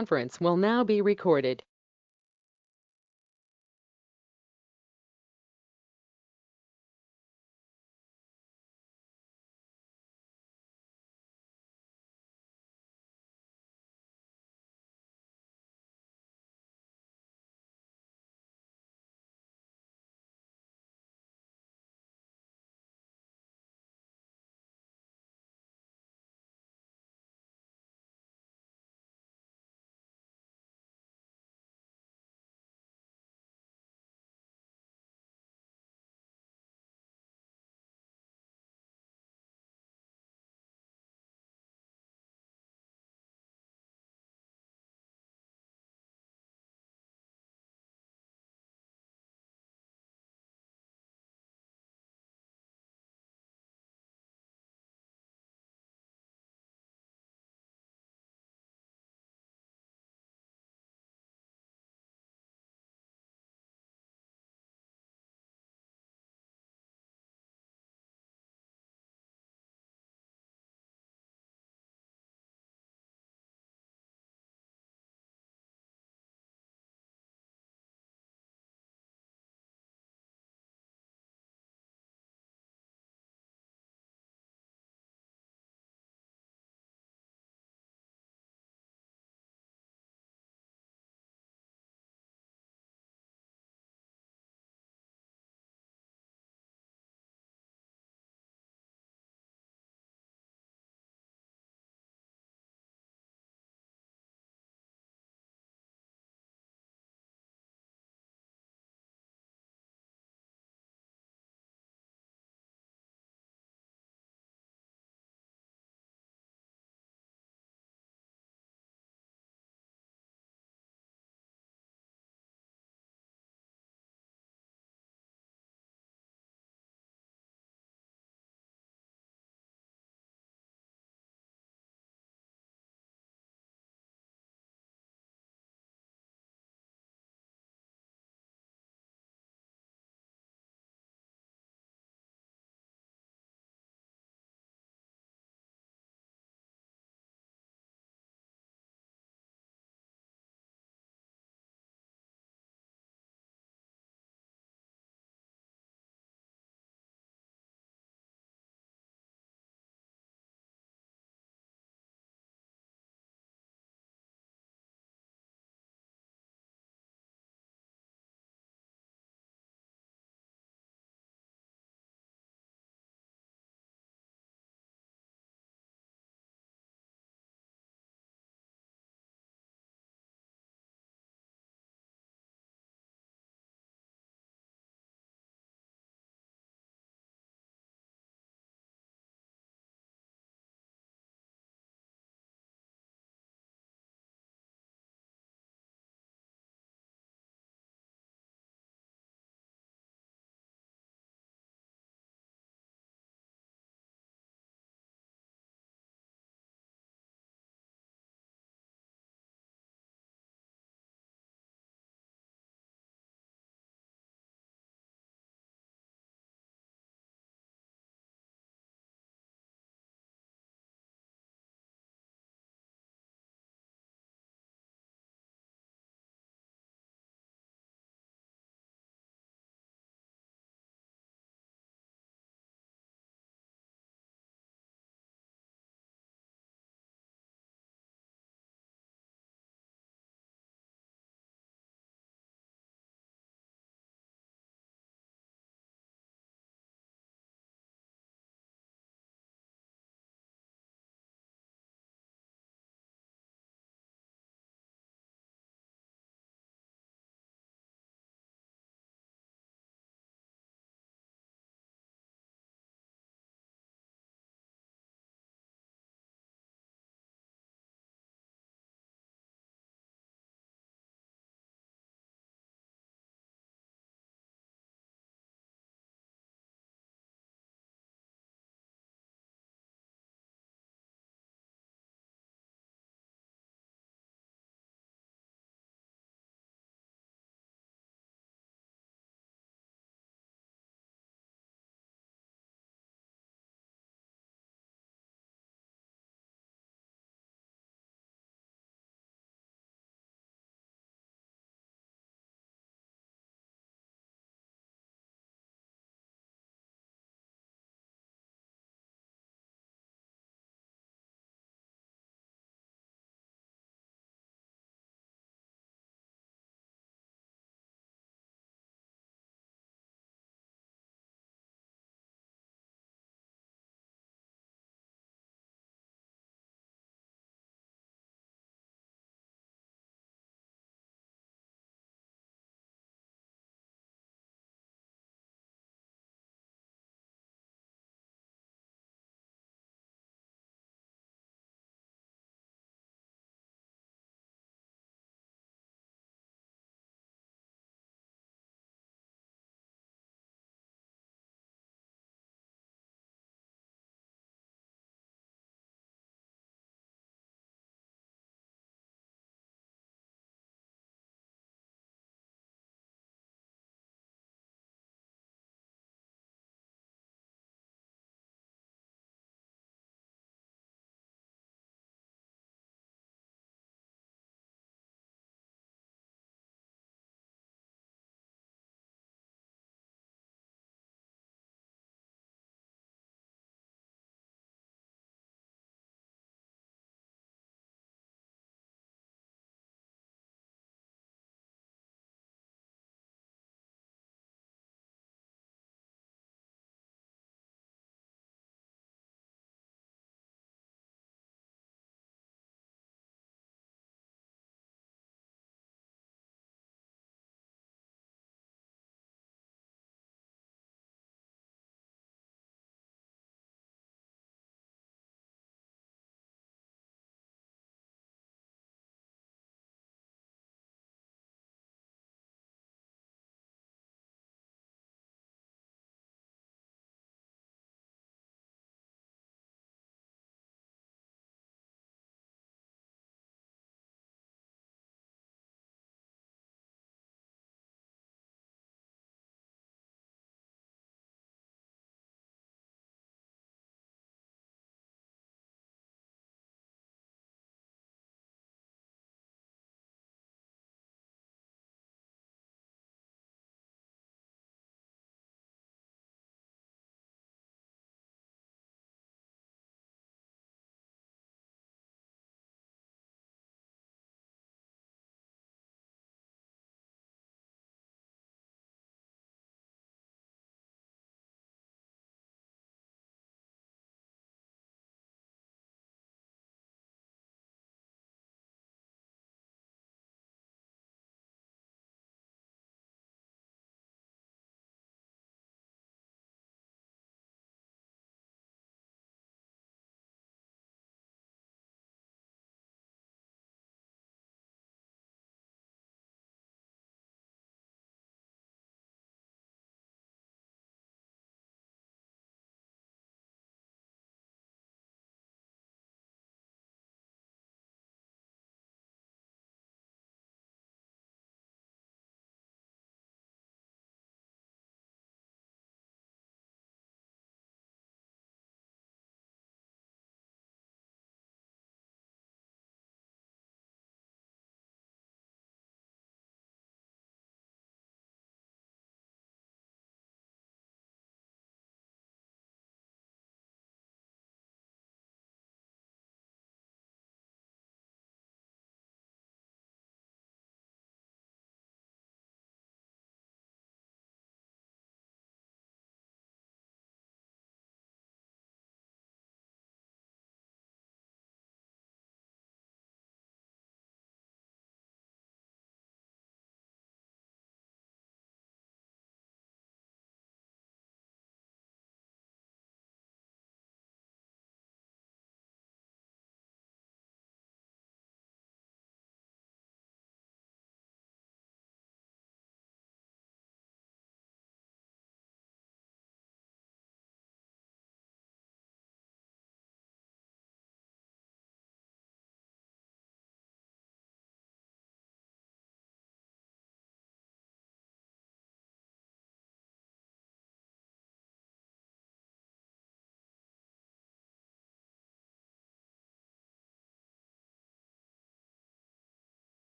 Conference will now be recorded.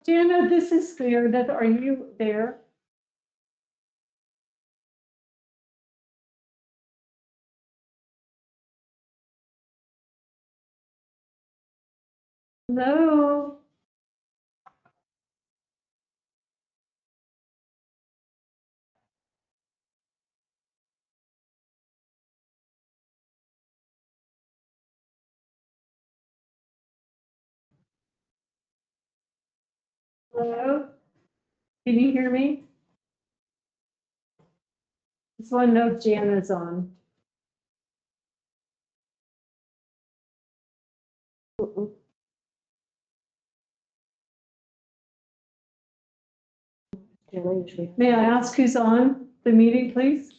Jana, this is Meredith. Are you there? Hello? Hello? Can you hear me? Just want to know if Jana's on. May I ask who's on the meeting, please?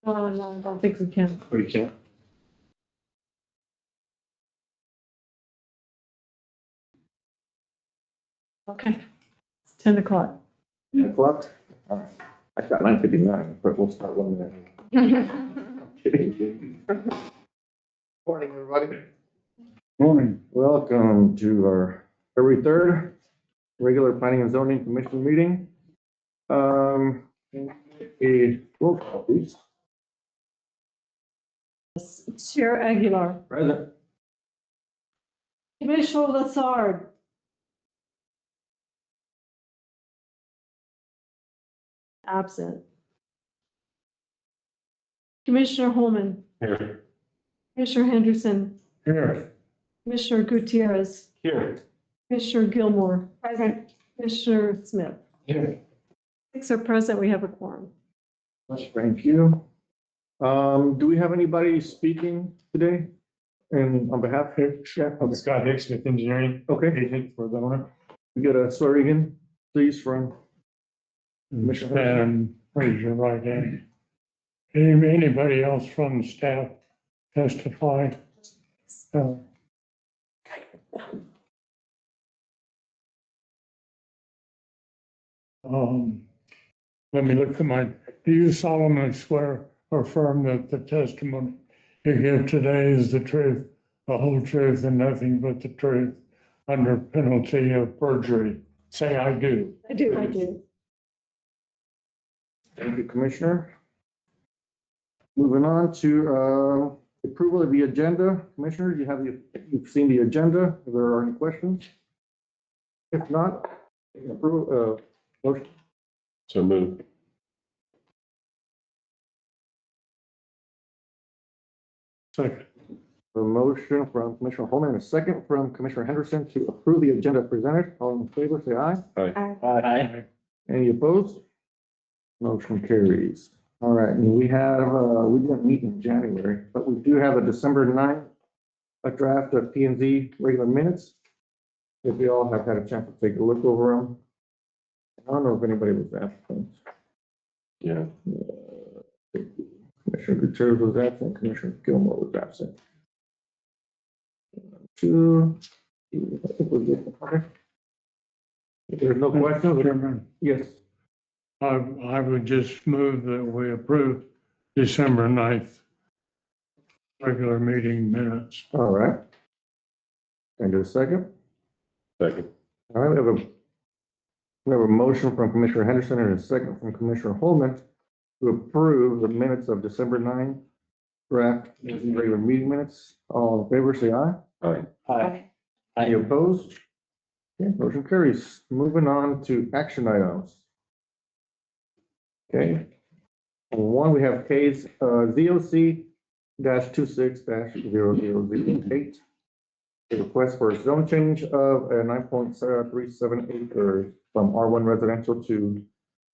Oh, no, I don't think we can. Oh, you can't? Okay. It's 10 o'clock. 10 o'clock? All right. I got 9:59, but we'll start 1 minute. Kidding. Morning, everybody. Morning. Welcome to our February 3rd regular Planning and Zoning Commission meeting. A roll call, please. Chair Aguilar. Present. Commissioner Lassard. Absent. Commissioner Holman. Here. Commissioner Henderson. Here. Commissioner Gutierrez. Here. Commissioner Gilmore. Present. Commissioner Smith. Here. 6 are present. We have a quorum. Thank you. Do we have anybody speaking today? And on behalf here? Yeah. I'm Scott Hicks with Engineering, Okay. agent for the owner. We got a swearing in, please, from Commissioner Henderson. And raise your right hand. Anybody else from staff testify? Uh, Let me look at mine. Do you solemnly swear or affirm that the testimony you give today is the truth, the whole truth, and nothing but the truth under penalty of perjury? Say, I do. I do. Thank you, Commissioner. Moving on to approval of the agenda. Commissioner, you've seen the agenda. If there are any questions? If not, approve, motion. So moved. Second. A motion from Commissioner Holman and a second from Commissioner Henderson to approve the agenda presented. All in favor, say aye. Aye. Any opposed? Motion carries. All right, and we have, we didn't meet in January, but we do have a December 9th, a draft of P and Z regular minutes. If you all have had a chance to take a look over them. I don't know if anybody was absent. Yeah. Commissioner Gutierrez was absent, Commissioner Gilmore was absent. Two. I think we're good. Okay. If there's no questions, Chairman, yes. I would just move that we approve December 9th regular meeting minutes. All right. And a second. Second. All right, we have a motion from Commissioner Henderson and a second from Commissioner Holman to approve the minutes of December 9th draft regular meeting minutes. All in favor, say aye. Aye. Aye. Any opposed? Okay, motion carries. Moving on to action items. Okay. On one, we have case ZOC -26-0008. A request for a zone change of a 9.37 acres from R1 residential to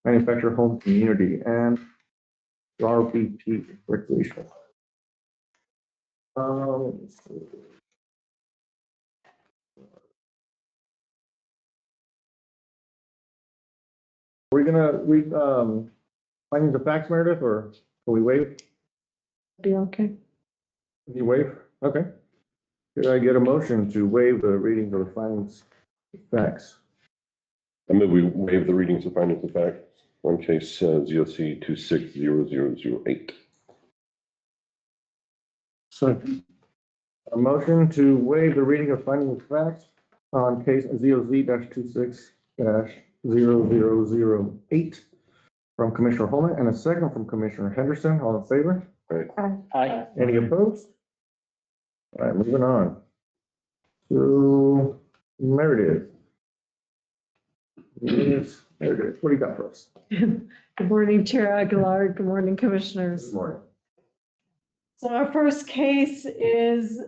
manufactured home community and RBP recreational. Let's see. We're gonna read findings of facts, Meredith, or can we waive? Be okay. Can you waive? Okay. Could I get a motion to waive the readings of the findings of facts? I move we waive the readings of findings of fact on case ZOC 260008. Second. A motion to waive the reading of findings of facts on case ZOZ-26-0008 from Commissioner Holman and a second from Commissioner Henderson. All in favor? Aye. Any opposed? All right, moving on to Meredith. Yes, Meredith, what do you got for us? Good morning, Chair Aguilar. Good morning, Commissioners. Good morning. So our first case is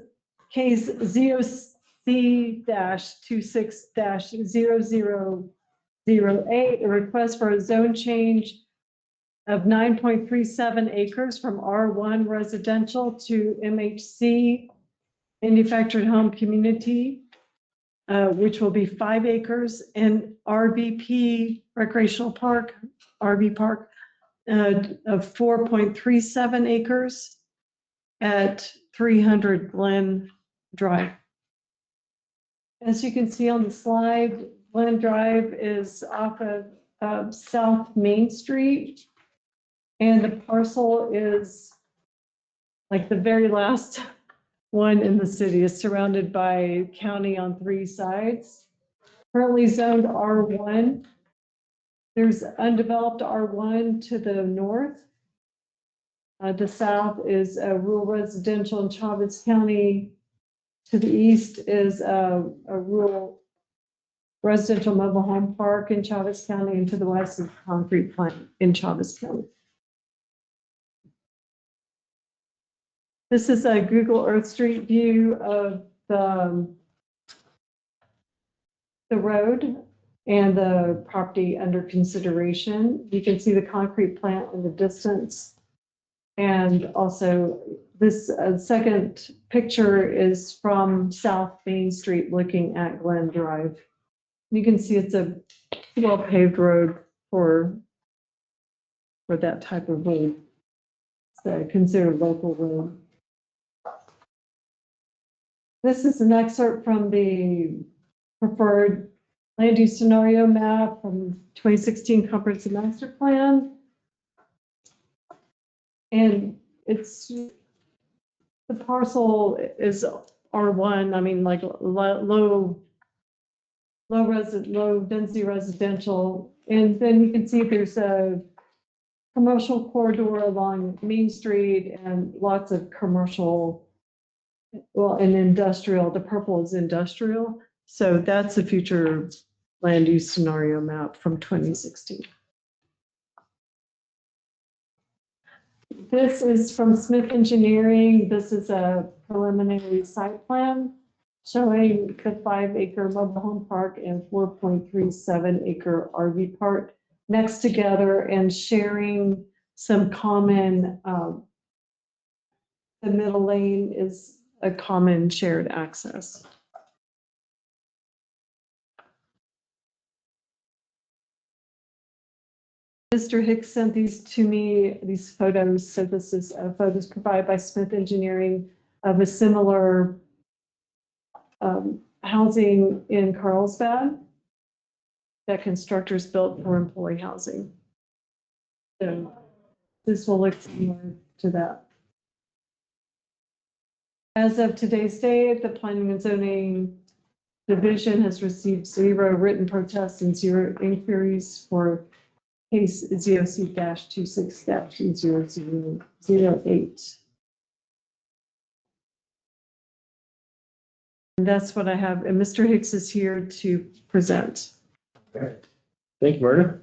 case ZOC-26-0008, a request for a zone change of 9.37 acres from R1 residential to MHC manufactured home community, which will be 5 acres, and RBP recreational park, RV park, of 4.37 acres at 300 Glen Drive. As you can see on the slide, Glen Drive is off of South Main Street. And the parcel is like the very last one in the city, is surrounded by county on 3 sides. Currently zoned R1. There's undeveloped R1 to the north. The south is a rural residential in Chavez County. To the east is a rural residential mobile home park in Chavez County, and to the west is a concrete plant in Chavez County. This is a Google Earth Street view of the road and the property under consideration. You can see the concrete plant in the distance. And also this second picture is from South Main Street looking at Glen Drive. You can see it's a well-paved road for that type of road. It's considered local road. This is an excerpt from the preferred land use scenario map from 2016 Comprehensive Master Plan. And it's, the parcel is R1, I mean, like low density residential. And then you can see there's a commercial corridor along Main Street and lots of commercial, well, and industrial. The purple is industrial. So that's a future land use scenario map from 2016. This is from Smith Engineering. This is a preliminary site plan showing the 5-acre mobile home park and 4.37-acre RV park next together and sharing some common, the middle lane is a common shared access. Mr. Hicks sent these to me, these photos. So this is photos provided by Smith Engineering of a similar housing in Carlsbad that constructors built for employee housing. So this will look similar to that. As of today's date, the Planning and Zoning Division has received 0 written protests and 0 inquiries for case ZOC-26-0008. And that's what I have. And Mr. Hicks is here to present. Okay. Thank you, Meredith.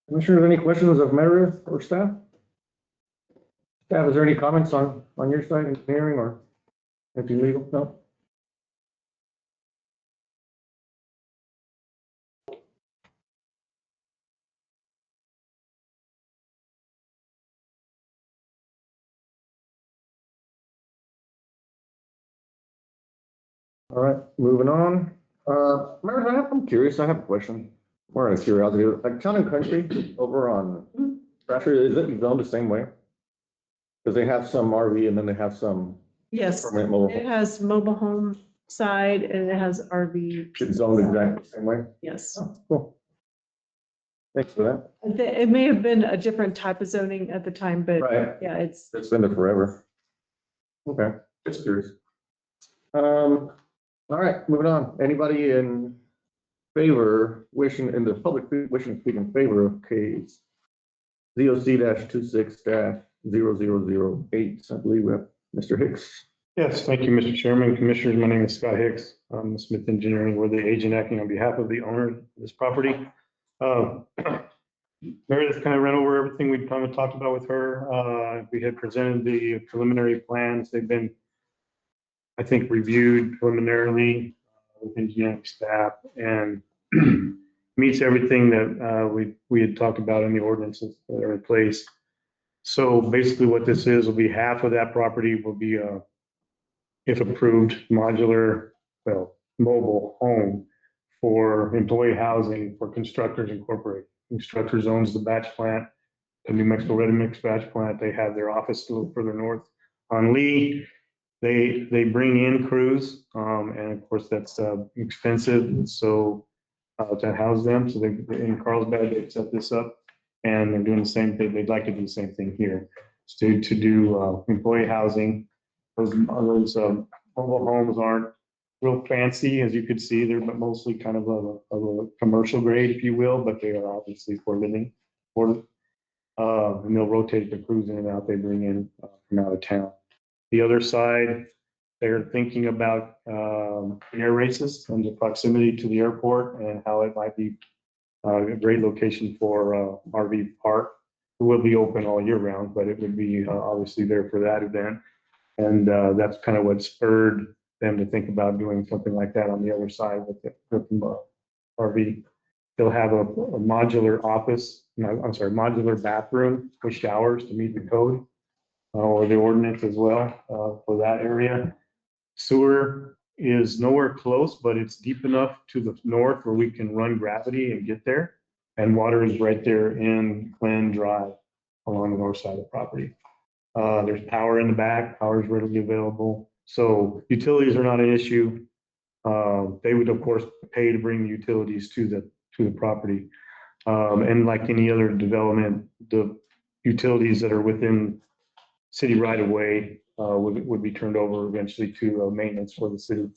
Commissioners, any questions of Meredith or staff? Staff, is there any comments on your side, engineering or anything legal? No? All right, moving on. Meredith, I'm curious. I have a question. More out of curiosity. Like Town and Country over on Thrasher, is it zoned the same way? Because they have some RV and then they have some Yes, permanent mobile. it has mobile home side and it has RV. It's zoned exactly the same way. Yes. Oh, cool. Thanks for that. It may have been a different type of zoning at the time, but Right. yeah, it's It's been there forever. Okay, just curious. All right, moving on. Anybody in favor, in the public wishing to speak in favor of case ZOC-26-0008? I believe we have Mr. Hicks. Yes, thank you, Mr. Chairman. Commissioners, my name is Scott Hicks. I'm with Smith Engineering. We're the agent acting on behalf of the owner of this property. Meredith kind of ran over everything we kind of talked about with her. We had presented the preliminary plans. They've been, I think, reviewed preliminarily with engineering staff and meets everything that we had talked about in the ordinances that are in place. So basically what this is will be half of that property will be if approved, modular, well, mobile home for employee housing for Constructors Incorporated. Structures owns the batch plant, the New Mexico Ready Mix batch plant. They have their office a little further north on Lee. They bring in crews, and of course that's expensive. So to house them, so they in Carlsbad they set this up, and they're doing the same thing. They'd like to do the same thing here, to do employee housing. Those mobile homes aren't real fancy, as you could see. They're mostly kind of a commercial grade, if you will, but they are obviously for living. And they'll rotate the crews in and out they bring in from out of town. The other side, they're thinking about air races and the proximity to the airport and how it might be a great location for RV park. It will be open all year round, but it would be obviously there for that event. And that's kind of what spurred them to think about doing something like that on the other side with the RV. They'll have a modular office, no, I'm sorry, modular bathroom with showers to meet the code or the ordinance as well for that area. Sewer is nowhere close, but it's deep enough to the north where we can run gravity and get there. And water is right there in Glen Drive along the north side of the property. There's power in the back, power is readily available. So utilities are not an issue. They would of course pay to bring the utilities to the property. And like any other development, the utilities that are within city right of way would be turned over eventually to maintenance for the city.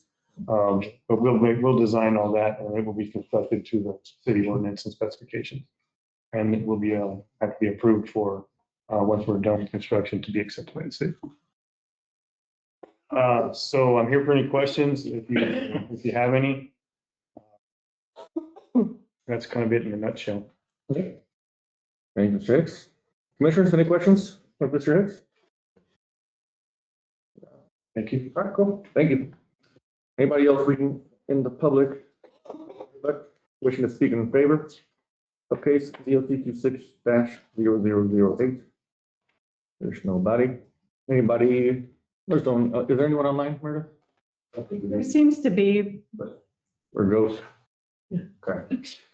But we'll design all that, and it will be constructed to the city ordinance and specifications. And it will be have to be approved for once we're done with construction to be accepted by the city. So I'm here for any questions if you have any. That's kind of it in a nutshell. Okay. Thank you, Mr. Hicks. Commissioners, any questions for Mr. Hicks? Thank you. All right, cool. Thank you. Anybody else reading in the public wishing to speak in favor of case DOC26-0008? There's nobody. Anybody? Is there anyone online, Meredith? There seems to be. Or goes? Okay.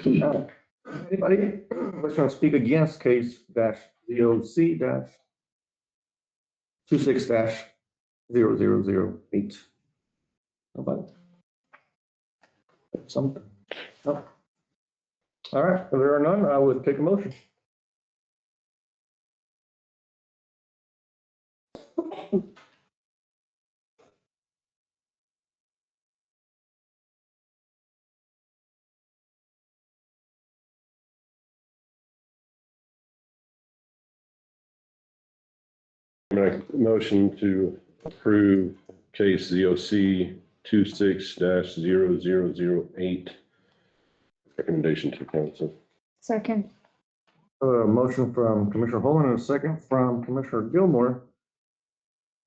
Anybody wishing to speak against case DOC-26-0008? Nobody? Something? No. All right, if there are none, I would take a motion. Motion to approve case ZOC 26-0008. Recommendation to council. Second. Motion from Commissioner Holman and a second from Commissioner Gilmore.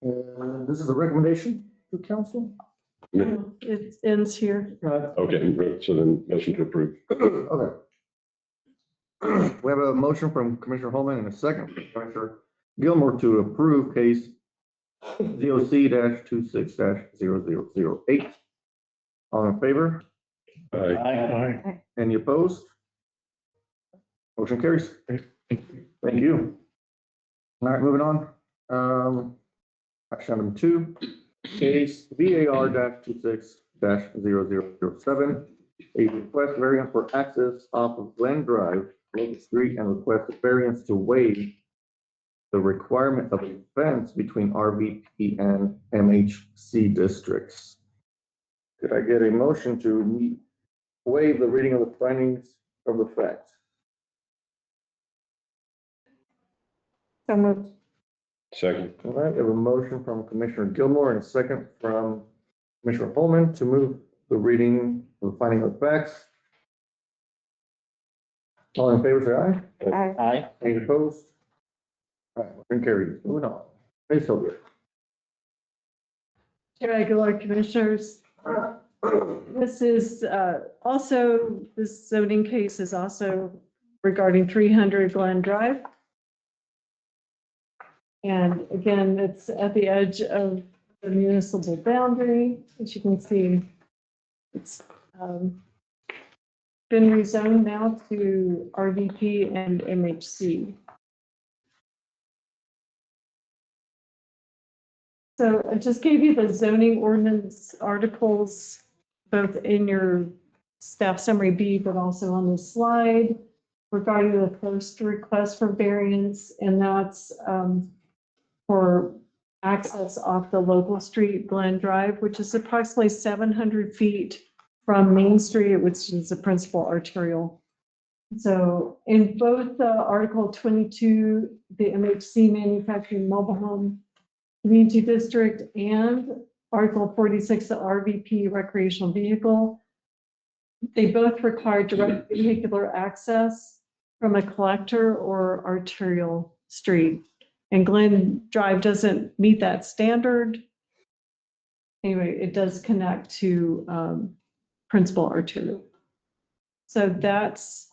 And this is a recommendation to council? It ends here. Okay, so then motion to approve. Okay. We have a motion from Commissioner Holman and a second from Commissioner Gilmore to approve case ZOC-26-0008. All in favor? Aye. Aye. Any opposed? Motion carries. Thank you. All right, moving on. Action item 2, case VAR-26-0007, a request variance for access off of Glen Drive, Local Street, and request a variance to waive the requirement of a fence between RVP and MHC districts. Could I get a motion to waive the reading of the findings of the fact? So moved. Second. All right, we have a motion from Commissioner Gilmore and a second from Commissioner Holman to move the reading of the finding of facts. All in favor, say aye. Aye. Aye. Any opposed? All right, motion carries. Moving on. Ms. Hilder. Regular commissioners. This is also, this zoning case is also regarding 300 Glen Drive. And again, it's at the edge of the municipal boundary. As you can see, it's been rezoned now to RVP and MHC. So I just gave you the zoning ordinance articles, both in your staff summary B, but also on the slide regarding the first request for variance, and that's for access off the local street, Glen Drive, which is approximately 700 feet from Main Street, which is the principal arterial. So in both Article 22, the MHC manufacturing mobile home community district, and Article 46, the RVP recreational vehicle, they both require direct vehicular access from a collector or arterial street. And Glen Drive doesn't meet that standard. Anyway, it does connect to principal arterial. So that's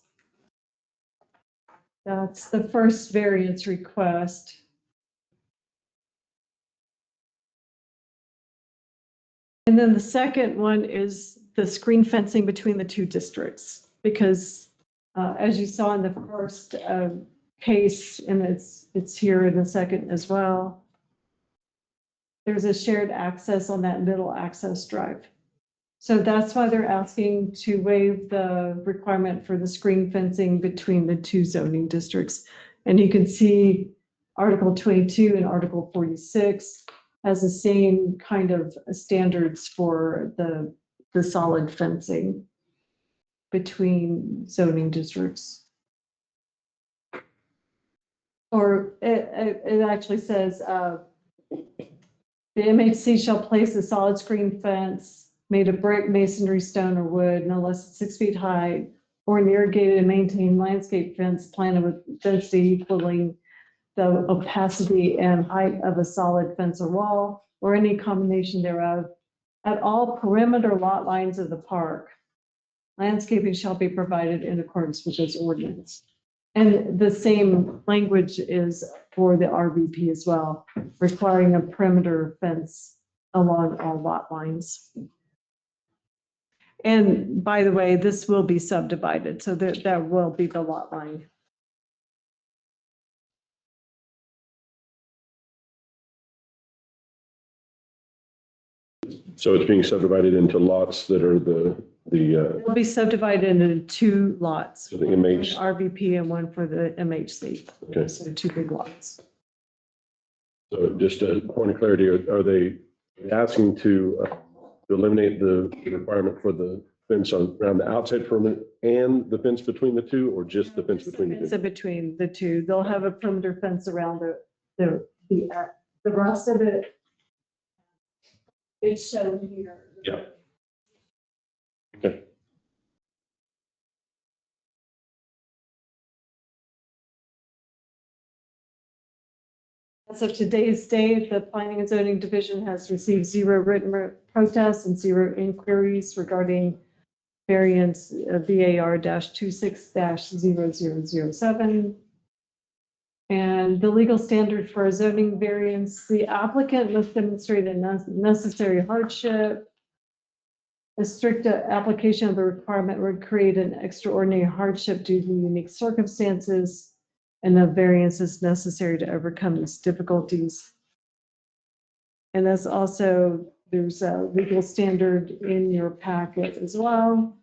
the first variance request. And then the second one is the screen fencing between the two districts, because as you saw in the first case, and it's here in the second as well, there's a shared access on that middle access drive. So that's why they're asking to waive the requirement for the screen fencing between the two zoning districts. And you can see Article 22 and Article 46 has the same kind of standards for the solid fencing between zoning districts. Or it actually says the MHC shall place a solid screen fence made of brick, masonry, stone, or wood, no less than 6 feet high, or an irrigated and maintained landscape fence planted with density equaling the opacity and height of a solid fence or wall, or any combination thereof, at all perimeter lot lines of the park. Landscaping shall be provided in accordance with this ordinance. And the same language is for the RVP as well, requiring a perimeter fence along all lot lines. And by the way, this will be subdivided, so that will be the lot line. So it's being subdivided into lots that are It'll be subdivided into 2 lots. so the MH, RVP and one for the MHC. okay. So 2 big lots. So just a point of clarity, are they asking to eliminate the requirement for the fence around the outside perimeter and the fence between the two, or just the fence between the It's two? between the two. They'll have a perimeter fence around the rest of it. It's shown here. Yeah. Okay. As of today's date, the Planning and Zoning Division has received 0 written protests and 0 inquiries regarding variance VAR-26-0007. And the legal standard for a zoning variance, the applicant must demonstrate a necessary hardship. A strict application of the requirement would create an extraordinary hardship due to unique circumstances, and the variance is necessary to overcome these difficulties. And that's also, there's a legal standard in your packet as well.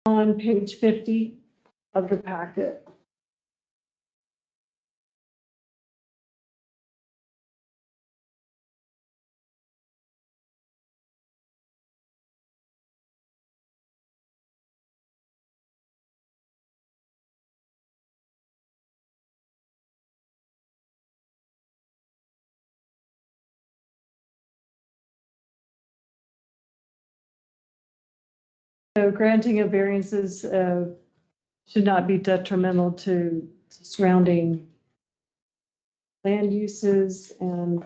On page 50 of the packet. So granting of variances should not be detrimental to surrounding land uses, and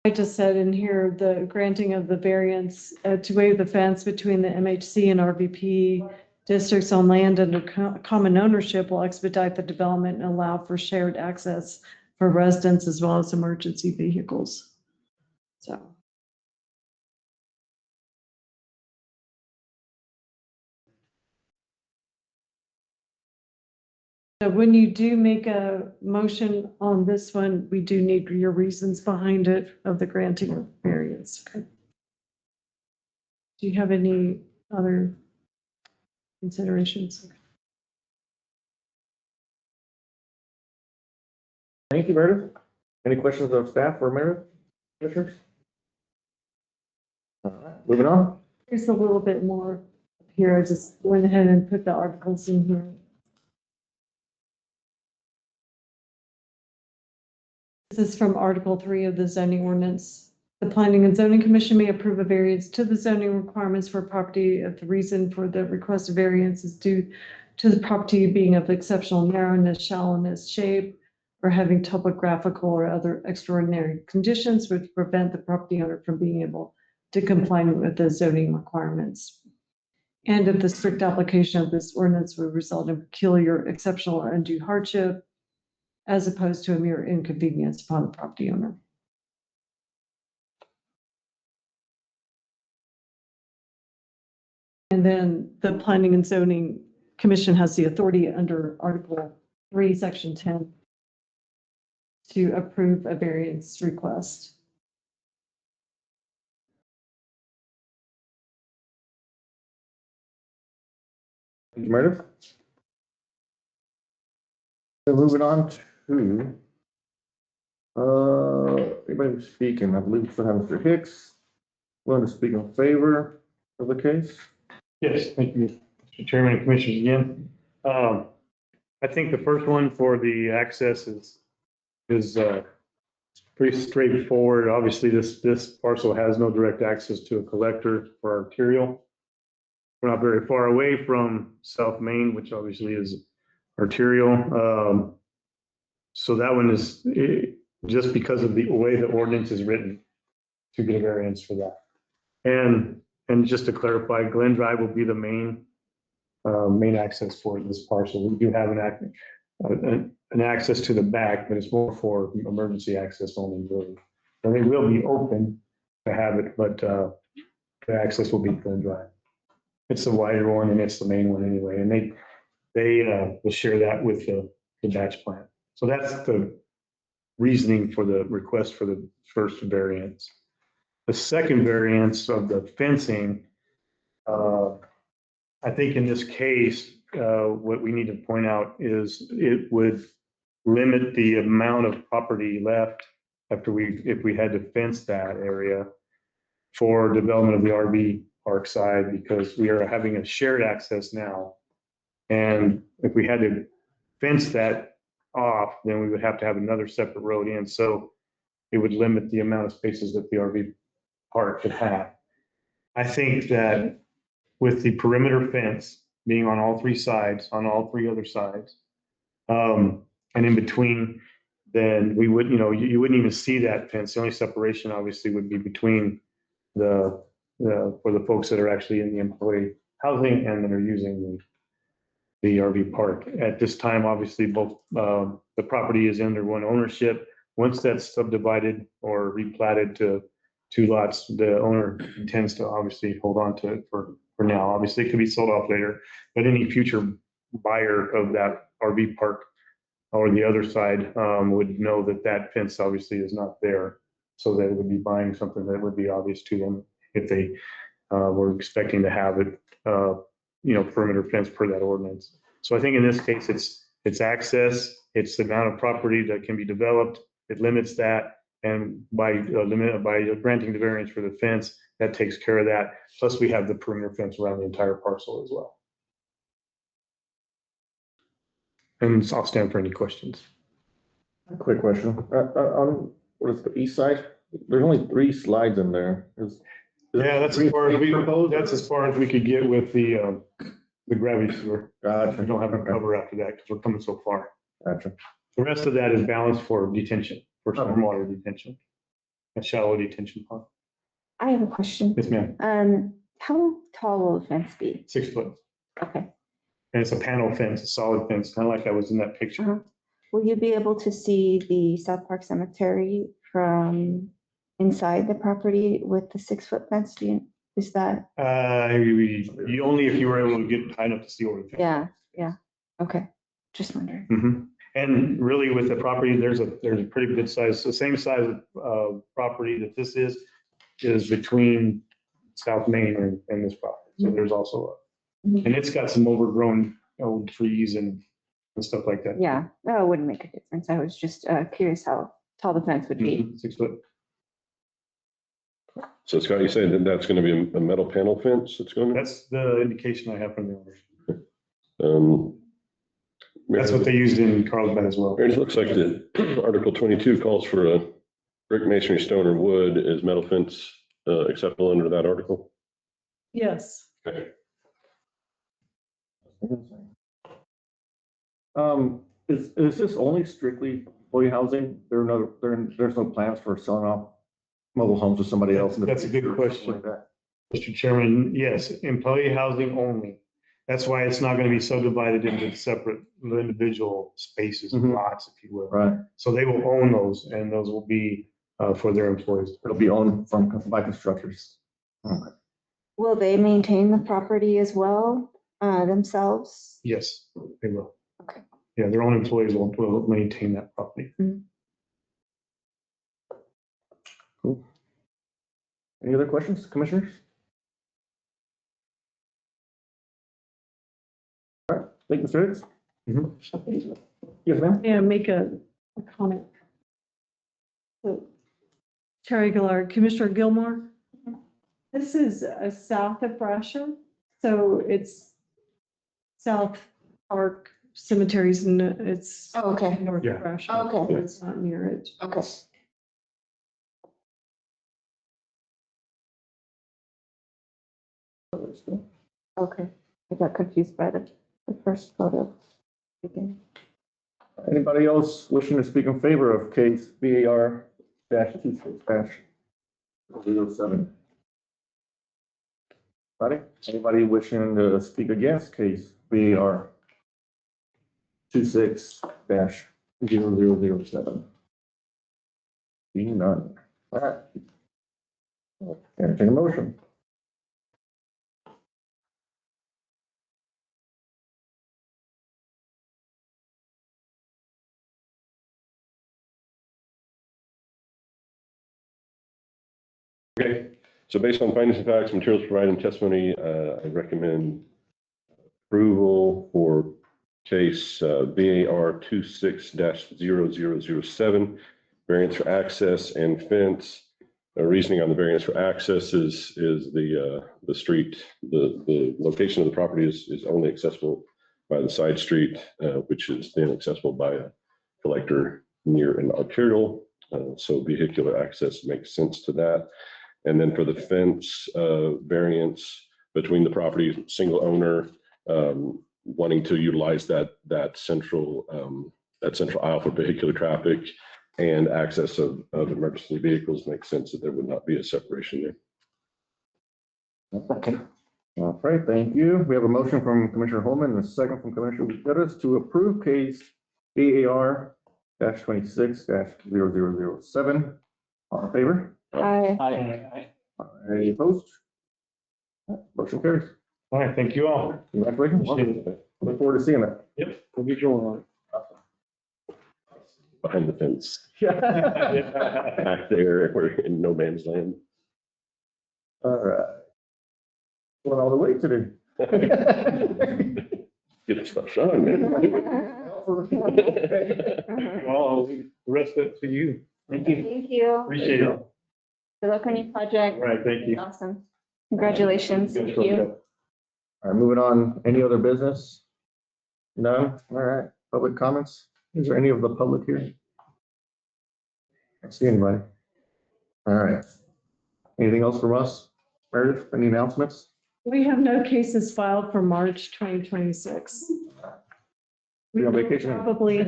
I just said in here, the granting of the variance to waive the fence between the MHC and RVP districts on land under common ownership will expedite the development and allow for shared access for residents as well as emergency vehicles. So. So when you do make a motion on this one, we do need your reasons behind it of the granting of variance. Okay. Do you have any other considerations? Thank you, Meredith. Any questions of staff or Meredith? Commissioners? All right, moving on. Here's a little bit more here. I just went ahead and put the articles in here. This is from Article 3 of the zoning ordinance. The Planning and Zoning Commission may approve a variance to the zoning requirements for property if the reason for the requested variance is due to the property being of exceptional narrowness, shallowness, shape, or having topographical or other extraordinary conditions which prevent the property owner from being able to comply with the zoning requirements. And if the strict application of this ordinance would result in peculiar, exceptional, or undue hardship, as opposed to a mere inconvenience upon the property owner. And then the Planning and Zoning Commission has the authority under Article 3, Section 10 to approve a variance request. Thank you, Meredith. So moving on to, anybody speaking? I believe we still have Mr. Hicks. Willing to speak in favor of the case? Yes, thank you, Mr. Chairman and Commissioners again. I think the first one for the access is pretty straightforward. Obviously, this parcel has no direct access to a collector for arterial. We're not very far away from South Main, which obviously is arterial. So that one is just because of the way the ordinance is written to get a variance for that. And just to clarify, Glen Drive will be the main access for this parcel. We do have an access to the back, but it's more for emergency access only, really. And they will be open to have it, but the access will be Glen Drive. It's the wider one and it's the main one anyway, and they will share that with the batch plant. So that's the reasoning for the request for the first variance. The second variance of the fencing, I think in this case, what we need to point out is it would limit the amount of property left if we had to fence that area for development of the RV park side, because we are having a shared access now. And if we had to fence that off, then we would have to have another separate road in. So it would limit the amount of spaces that the RV park could have. I think that with the perimeter fence being on all three sides, on all three other sides, and in between, then we would, you wouldn't even see that fence. The only separation obviously would be between for the folks that are actually in the employee housing and that are using the RV park. At this time, obviously, both the property is under one ownership. Once that's subdivided or replatted to two lots, the owner intends to obviously hold on to it for now. Obviously, it could be sold off later, but any future buyer of that RV park or the other side would know that that fence obviously is not there. So they would be buying something that would be obvious to them if they were expecting to have it, perimeter fence per that ordinance. So I think in this case, it's access, it's the amount of property that can be developed. It limits that. And by granting the variance for the fence, that takes care of that. Plus we have the perimeter fence around the entire parcel as well. And I'll stand for any questions. Quick question. On what is the east side? There's only 3 slides in there. Yeah, that's as far as we could get with the gravity sewer. Gotcha. We don't have a cover after that because we're coming so far. Gotcha. The rest of that is balanced for detention, for stormwater detention, a shallow detention pond. I have a question. Yes, ma'am. How tall will the fence be? 6 foot. Okay. And it's a panel fence, a solid fence, kind of like I was in that picture. Uh-huh. Will you be able to see the South Park Cemetery from inside the property with the 6-foot fence? Is that? You only if you were able to get high enough to see over the fence. Yeah. Okay. Just wondering. Mhm. And really with the property, there's a pretty good size, the same size of property that this is between South Main and this property. So there's also, Mhm. and it's got some overgrown old trees and stuff like that. Yeah, no, it wouldn't make a difference. I was just curious how tall the fence would be. Mhm, 6 foot. So Scott, you saying that that's going to be a metal panel fence that's going to? That's the indication I have from the owners. Um, That's what they used in Carlsbad as well. It looks like the Article 22 calls for a brick, masonry, stone, or wood. Is metal fence acceptable under that article? Yes. Okay. Is this only strictly employee housing? There's no plans for selling off mobile homes to somebody else? in the That's a good future or something question. like that? Mr. Chairman, yes, employee housing only. That's why it's not going to be subdivided into separate individual spaces, Mhm. lots, if you will. Right, So they will own those and those will be for their employees. it'll be owned by constructors. Okay. Will they maintain the property as well themselves? Yes, they will. Okay. Yeah, their own employees will maintain that property. Cool. Any other questions, commissioners? All right, thank you, Mr. Hicks. Mhm. Yes, ma'am? Yeah, make a comment. So, Terry Gillard, Commissioner Gilmore, this is south of Brasher, so it's South Park Cemeteries, and it's Oh, okay. north Yeah. of Brasher. Okay. It's not near it. Okay. Okay. I got confused by the first photo. Okay. Anybody else wishing to speak in favor of case VAR -26-07? Anybody wishing to speak against case VAR 26-0007? Seeing none. All right. Entertain a motion. Okay, so based on findings of facts, materials provided in testimony, I recommend approval for case VAR 26-0007, variance for access and fence. Reasoning on the variance for access is the street, the location of the property is only accessible by the side street, which is then accessible by a collector near an arterial. So vehicular access makes sense to that. And then for the fence variance between the property, single owner, wanting to utilize that central aisle for vehicular traffic and access of emergency vehicles, makes sense that there would not be a separation there. Okay. All right, thank you. We have a motion from Commissioner Holman and a second from Commissioner Gutierrez to approve case VAR -26-0007. All in favor? Hi. Any opposed? Motion carries. All right, thank you all. Congratulations. Appreciate Look forward to seeing that. Yep, we'll be going Behind the fence, Yeah. back there, we're in no man's land. All right. Going all the way today. Get stuff done, man. Well, the rest of it to you. Thank you. Thank you. Appreciate it. All Good luck on your project. right, thank you. Awesome. Congratulations. Thank you. All right, moving on. Any other business? None? All right. Public comments? Is there any of the public here? I don't see anybody. All right. Anything else from us? Meredith, any announcements? We have no cases filed for March 2026. You're on vacation? Probably.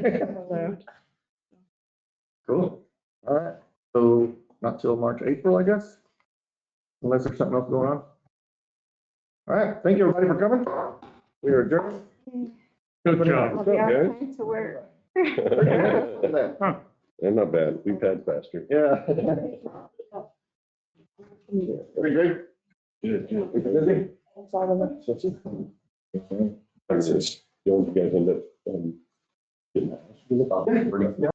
Cool. All right. So not till March, April, I guess? Unless there's something else going on. All right. Thank you, everybody, for coming. We are adjourned. Good job. I'll be on Okay. time to work. They're not bad. We've had faster. Yeah. Very good. Busy? That's just, you guys end up, getting. Yeah.